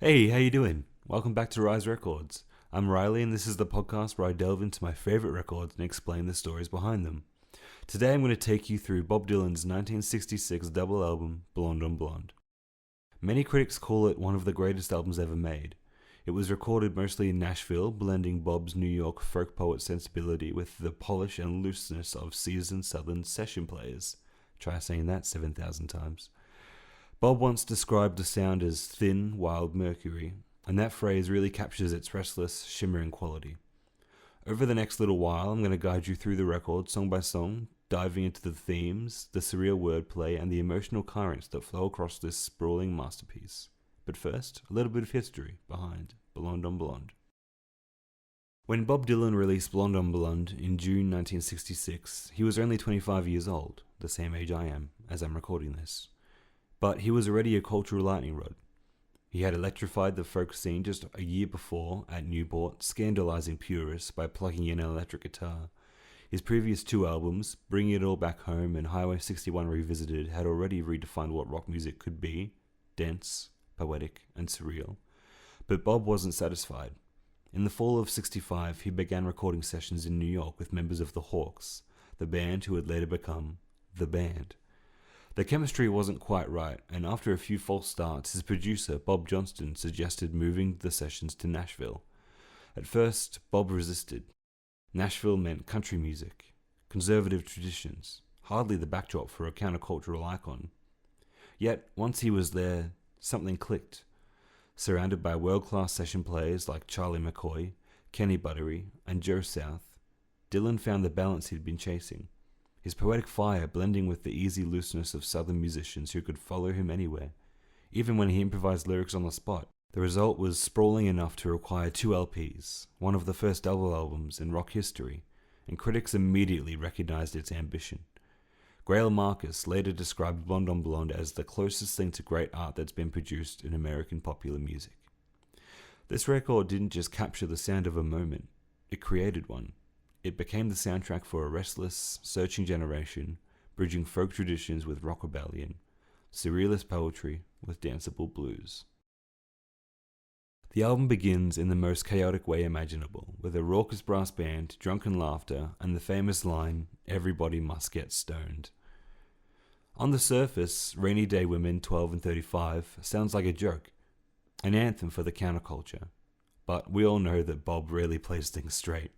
Hey, how you doing? Welcome back to Rise Records. I'm Riley, and this is the podcast where I delve into my favorite records and explain the stories behind them. Today I'm going to take you through Bob Dylan's 1966 double album, Blonde on Blonde. Many critics call it one of the greatest albums ever made. It was recorded mostly in Nashville, blending Bob's New York folk poet sensibility with the polish and looseness of seasoned Southern session players. Try saying that 7,000 times. Bob once described the sound as thin, wild mercury, and that phrase really captures its restless, shimmering quality. Over the next little while, I'm going to guide you through the record, song by song, diving into the themes, the surreal wordplay, and the emotional currents that flow across this sprawling masterpiece. But first, a little bit of history behind Blonde on Blonde. When Bob Dylan released Blonde on Blonde in June 1966, he was only 25 years old, the same age I am, as I'm recording this. But he was already a cultural lightning rod. He had electrified the folk scene just a year before at Newport, scandalizing purists by plugging in an electric guitar. His previous two albums, Bringing It All Back Home and Highway 61 Revisited, had already redefined what rock music could be: dense, poetic, and surreal. But Bob wasn't satisfied. In the fall of '65, he began recording sessions in New York with members of the Hawks, the band who would later become The Band. The chemistry wasn't quite right, and after a few false starts, his producer, Bob Johnston, suggested moving the sessions to Nashville. At first, Bob resisted. Nashville meant country music, conservative traditions, hardly the backdrop for a countercultural icon. Yet, once he was there, something clicked. Surrounded by world-class session players like Charlie McCoy, Kenny Buttery, and Joe South, Dylan found the balance he'd been chasing. His poetic fire blending with the easy looseness of Southern musicians who could follow him anywhere. Even when he improvised lyrics on the spot, the result was sprawling enough to require 2 LPs, one of the first double albums in rock history, and critics immediately recognized its ambition. Grail Marcus later described Blonde on Blonde as the closest thing to great art that's been produced in American popular music. This record didn't just capture the sound of a moment, it created one. It became the soundtrack for a restless, searching generation, bridging folk traditions with rock rebellion, surrealist poetry with danceable blues. The album begins in the most chaotic way imaginable, with a raucous brass band, drunken laughter, and the famous line, "Everybody must get stoned." On the surface, Rainy Day Women 12 and 35 sounds like a joke, an anthem for the counterculture. But we all know that Bob rarely plays things straight.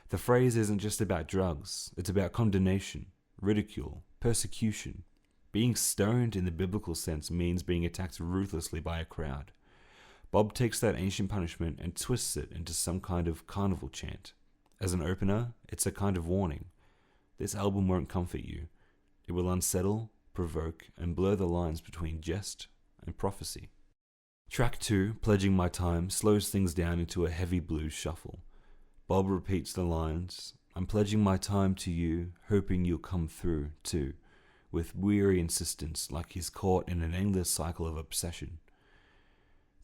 The phrase isn't just about drugs, it's about condemnation, ridicule, persecution. Being stoned in the biblical sense means being attacked ruthlessly by a crowd. Bob takes that ancient punishment and twists it into some kind of carnival chant. As an opener, it's a kind of warning. This album won't comfort you. It will unsettle, provoke, and blur the lines between jest and prophecy. Track 2, Pledging My Time, slows things down into a heavy blues shuffle. Bob repeats the lines, "I'm pledging my time to you, hoping you'll come through, too," with weary insistence, like he's caught in an endless cycle of obsession.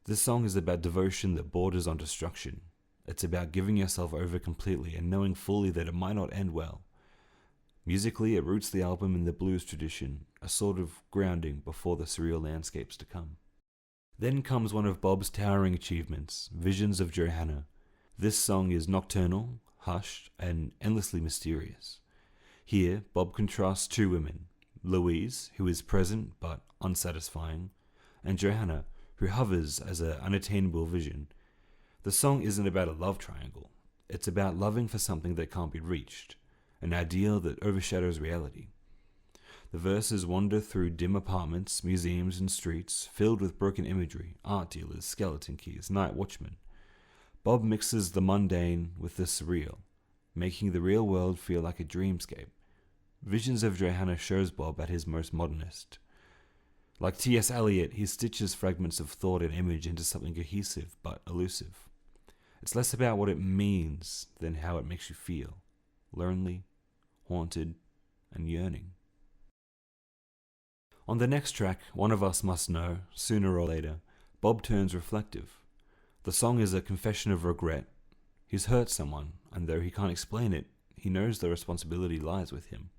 This song is about devotion that borders on destruction. It's about giving yourself over completely and knowing fully that it might not end well. Musically, it roots the album in the blues tradition, a sort of grounding before the surreal landscapes to come. Then comes one of Bob's towering achievements, Visions of Johanna. This song is nocturnal, hushed, and endlessly mysterious. Here, Bob contrasts 2 women, Louise, who is present but unsatisfying, and Johanna, who hovers as an unattainable vision. The song isn't about a love triangle. It's about loving for something that can't be reached, an ideal that overshadows reality. The verses wander through dim apartments, museums, and streets filled with broken imagery, art dealers, skeleton keys, night watchmen. Bob mixes the mundane with the surreal, making the real world feel like a dreamscape. Visions of Johanna shows Bob at his most modernist. Like T.S. Eliot, he stitches fragments of thought and image into something cohesive but elusive. It's less about what it means than how it makes you feel, lonely, haunted, and yearning. On the next track, One of Us Must Know, sooner or later, Bob turns reflective. The song is a confession of regret. He's hurt someone, and though he can't explain it, he knows the responsibility lies with him.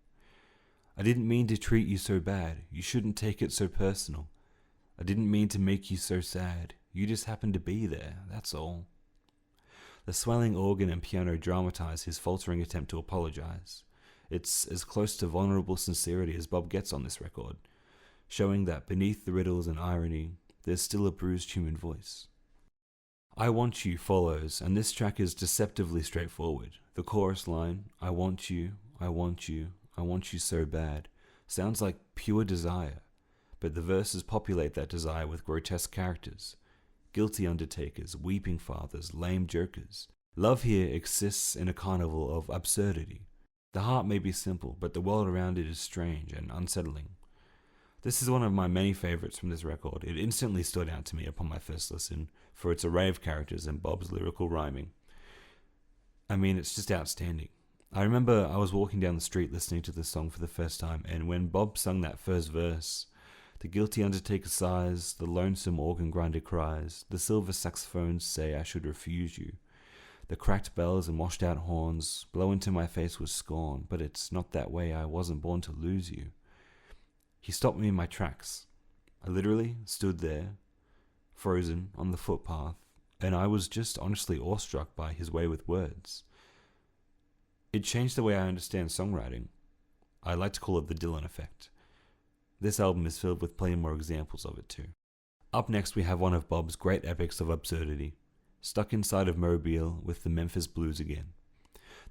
"I didn't mean to treat you so bad. You shouldn't take it so personal. I didn't mean to make you so sad. You just happened to be there, that's all. The swelling organ and piano dramatize his faltering attempt to apologize. It's as close to vulnerable sincerity as Bob gets on this record, showing that beneath the riddles and irony, there's still a bruised human voice. I Want You follows, and this track is deceptively straightforward. The chorus line, I want you, I want you, I want you so bad, sounds like pure desire, but the verses populate that desire with grotesque characters. Guilty undertakers, weeping fathers, lame jokers. Love here exists in a carnival of absurdity. The heart may be simple, but the world around it is strange and unsettling. This is one of my many favorites from this record. It instantly stood out to me upon my first listen for its array of characters and Bob's lyrical rhyming. I mean, it's just outstanding. I remember I was walking down the street listening to this song for the first time, and when Bob sung that first verse, the guilty undertaker sighs, the lonesome organ grinder cries, the silver saxophones say I should refuse you. The cracked bells and washed out horns blow into my face with scorn, but it's not that way, I wasn't born to lose you. He stopped me in my tracks. I literally stood there, frozen on the footpath, and I was just honestly awestruck by his way with words. It changed the way I understand songwriting. I like to call it the Dylan effect. This album is filled with plenty more examples of it too. Up next we have one of Bob's great epics of absurdity, Stuck Inside of Mobile with the Memphis Blues again.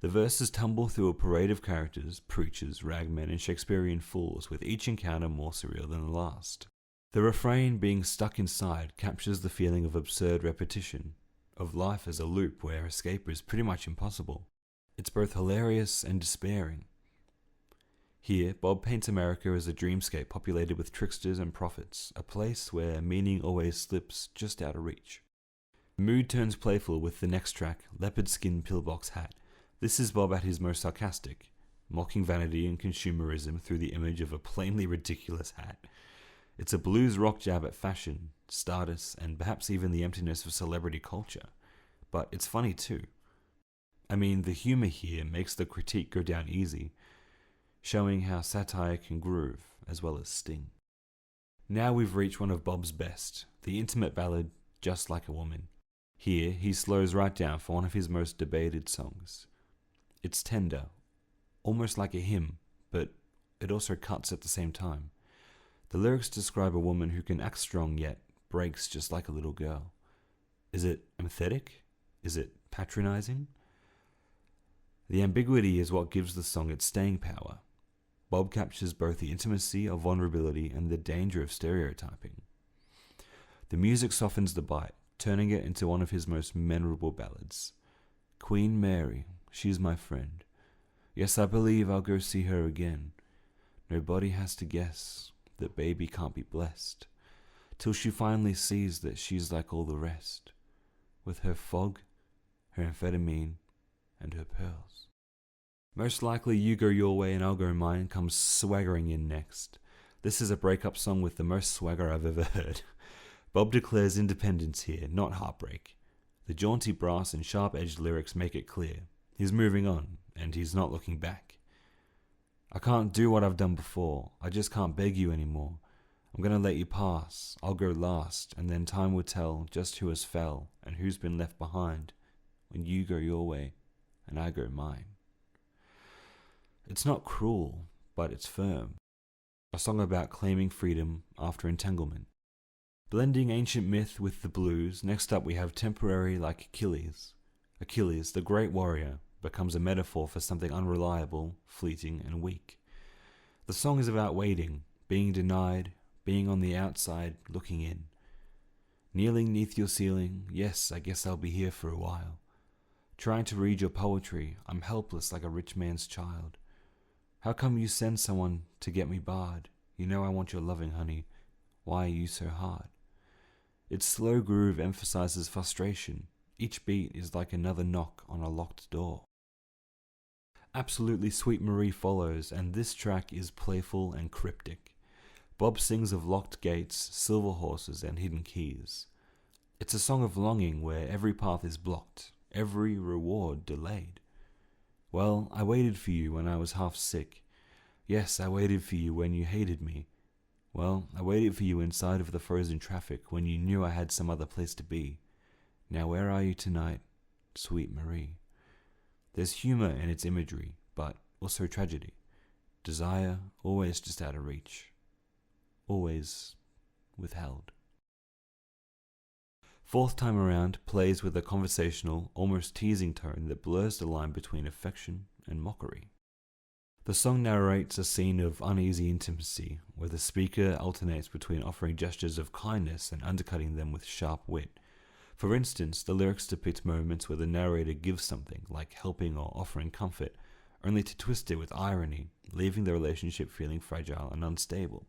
The verses tumble through a parade of characters, preachers, ragmen, and Shakespearean fools, with each encounter more surreal than the last. The refrain, being stuck inside, captures the feeling of absurd repetition, of life as a loop where escape is pretty much impossible. It's both hilarious and despairing. Here, Bob paints America as a dreamscape populated with tricksters and prophets, a place where meaning always slips just out of reach. The mood turns playful with the next track, Leopard Skin Pillbox Hat. This is Bob at his most sarcastic, mocking vanity and consumerism through the image of a plainly ridiculous hat. It's a blues rock jab at fashion, status, and perhaps even the emptiness of celebrity culture. But it's funny too. I mean, the humor here makes the critique go down easy, showing how satire can groove as well as sting. Now we've reached one of Bob's best, the intimate ballad, Just Like a Woman. Here, he slows right down for one of his most debated songs. It's tender, almost like a hymn, but it also cuts at the same time. The lyrics describe a woman who can act strong yet breaks just like a little girl. Is it empathetic? Is it patronizing? The ambiguity is what gives the song its staying power. Bob captures both the intimacy of vulnerability and the danger of stereotyping. The music softens the bite, turning it into one of his most memorable ballads. Queen Mary, she's my friend. Yes, I believe I'll go see her again. Nobody has to guess that baby can't be blessed, till she finally sees that she's like all the rest, with her fog, her amphetamine, and her pearls. Most likely You Go Your Way and I'll Go Mine comes swaggering in next. This is a breakup song with the most swagger I've ever heard. Bob declares independence here, not heartbreak. The jaunty brass and sharp-edged lyrics make it clear. He's moving on, and he's not looking back. I can't do what I've done before. I just can't beg you anymore. I'm gonna let you pass. I'll go last, and then time will tell just who has fell and who's been left behind when you go your way and I go mine. It's not cruel, but it's firm. A song about claiming freedom after entanglement. Blending ancient myth with the blues, next up we have Temporary like Achilles. Achilles, the great warrior, becomes a metaphor for something unreliable, fleeting, and weak. The song is about waiting, being denied, being on the outside, looking in. Kneeling neath your ceiling, yes, I guess I'll be here for a while. Trying to read your poetry, I'm helpless like a rich man's child. How come you send someone to get me barred? You know I want your loving, honey. Why are you so hard? Its slow groove emphasizes frustration. Each beat is like another knock on a locked door. Absolutely Sweet Marie follows, and this track is playful and cryptic. Bob sings of locked gates, silver horses, and hidden keys. It's a song of longing where every path is blocked, every reward delayed. Well, I waited for you when I was half sick. Yes, I waited for you when you hated me. Well, I waited for you inside of the frozen traffic when you knew I had some other place to be. Now where are you tonight, sweet Marie? There's humor in its imagery, but also tragedy. Desire always just out of reach. Always withheld. Fourth time around plays with a conversational, almost teasing tone that blurs the line between affection and mockery. The song narrates a scene of uneasy intimacy, where the speaker alternates between offering gestures of kindness and undercutting them with sharp wit. For instance, the lyrics depict moments where the narrator gives something, like helping or offering comfort, only to twist it with irony, leaving the relationship feeling fragile and unstable.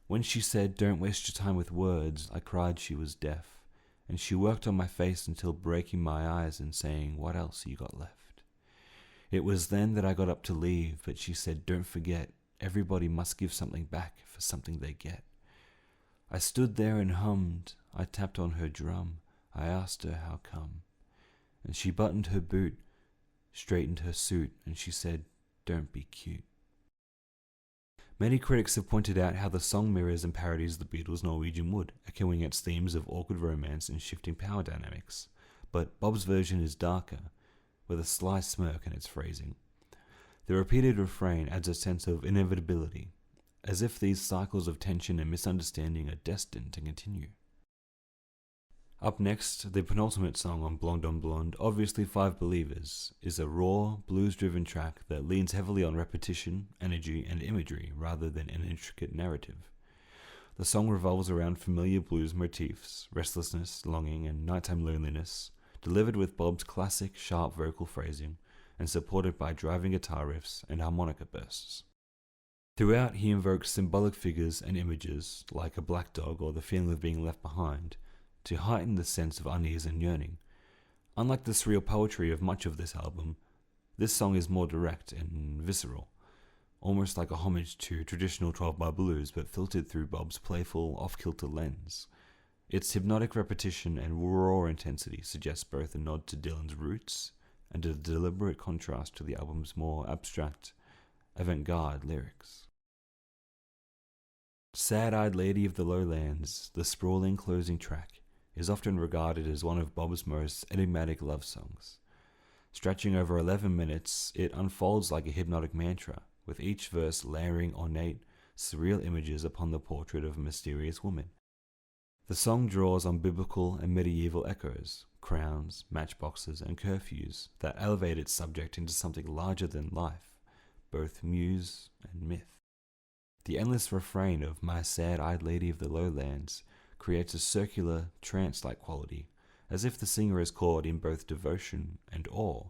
When she said, "Don't waste your time with words," I cried she was deaf, and she worked on my face until breaking my eyes and saying, "What else you got left?" It was then that I got up to leave, but she said, "Don't forget, everybody must give something back for something they get." I stood there and hummed. I tapped on her drum. I asked her how come. And she buttoned her boot, straightened her suit, and she said, "Don't be cute." Many critics have pointed out how the song mirrors and parodies the Beatles' Norwegian Wood, echoing its themes of awkward romance and shifting power dynamics. But Bob's version is darker, with a sly smirk in its phrasing. The repeated refrain adds a sense of inevitability, as if these cycles of tension and misunderstanding are destined to continue. Up next, the penultimate song on Blonde, Obviously Five Believers, is a raw, blues-driven track that leans heavily on repetition, energy, and imagery rather than an intricate narrative. The song revolves around familiar blues motifs, restlessness, longing, and nighttime loneliness, delivered with Bob's classic, sharp vocal phrasing, and supported by driving guitar riffs and harmonica bursts. Throughout, he invokes symbolic figures and images, like a black dog or the feeling of being left behind, to heighten the sense of unease and yearning. Unlike the surreal poetry of much of this album, this song is more direct and visceral, almost like a homage to traditional 12-bar blues but filtered through Bob's playful, off-kilter lens. Its hypnotic repetition and raw intensity suggests both a nod to Dylan's roots and a deliberate contrast to the album's more abstract, avant-garde lyrics. Sad-Eyed Lady of the Lowlands, the sprawling closing track, is often regarded as one of Bob's most enigmatic love songs. Stretching over 11 minutes, it unfolds like a hypnotic mantra, with each verse layering ornate, surreal images upon the portrait of a mysterious woman. The song draws on biblical and medieval echoes, crowns, matchboxes, and curfews that elevate its subject into something larger than life, both muse and myth. The endless refrain of "My sad-eyed lady of the lowlands" creates a circular, trance-like quality, as if the singer is caught in both devotion and awe.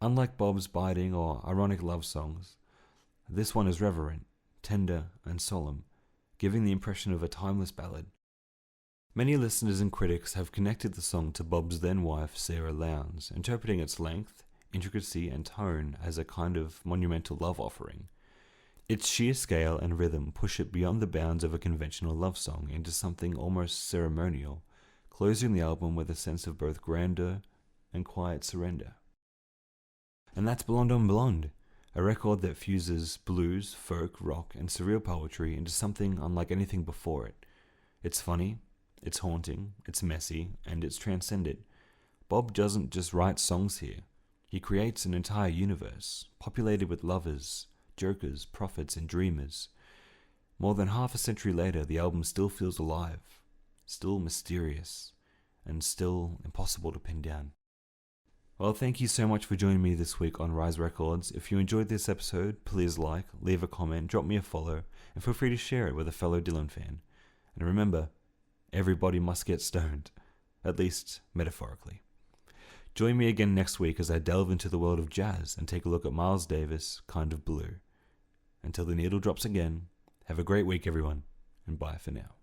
Unlike Bob's biting or ironic love songs, this one is reverent, tender, and solemn, giving the impression of a timeless ballad. Many listeners and critics have connected the song to Bob's then-wife Sarah Lowndes, interpreting its length, intricacy, and tone as a kind of monumental love offering. Its sheer scale and rhythm push it beyond the bounds of a conventional love song into something almost ceremonial, closing the album with a sense of both grandeur and quiet surrender. And that's Blonde on Blonde, a record that fuses blues, folk, rock, and surreal poetry into something unlike anything before it. It's funny, it's haunting, it's messy, and it's transcendent. Bob doesn't just write songs here. He creates an entire universe, populated with lovers, jokers, prophets, and dreamers. More than half a century later, the album still feels alive, still mysterious, and still impossible to pin down. Well, thank you so much for joining me this week on Rise Records. If you enjoyed this episode, please like, leave a comment, drop me a follow, and feel free to share it with a fellow Dylan fan. And remember, everybody must get stoned, at least metaphorically. Join me again next week as I delve into the world of jazz and take a look at Miles Davis' Kind of Blue. Until the needle drops again, have a great week everyone, and bye for now.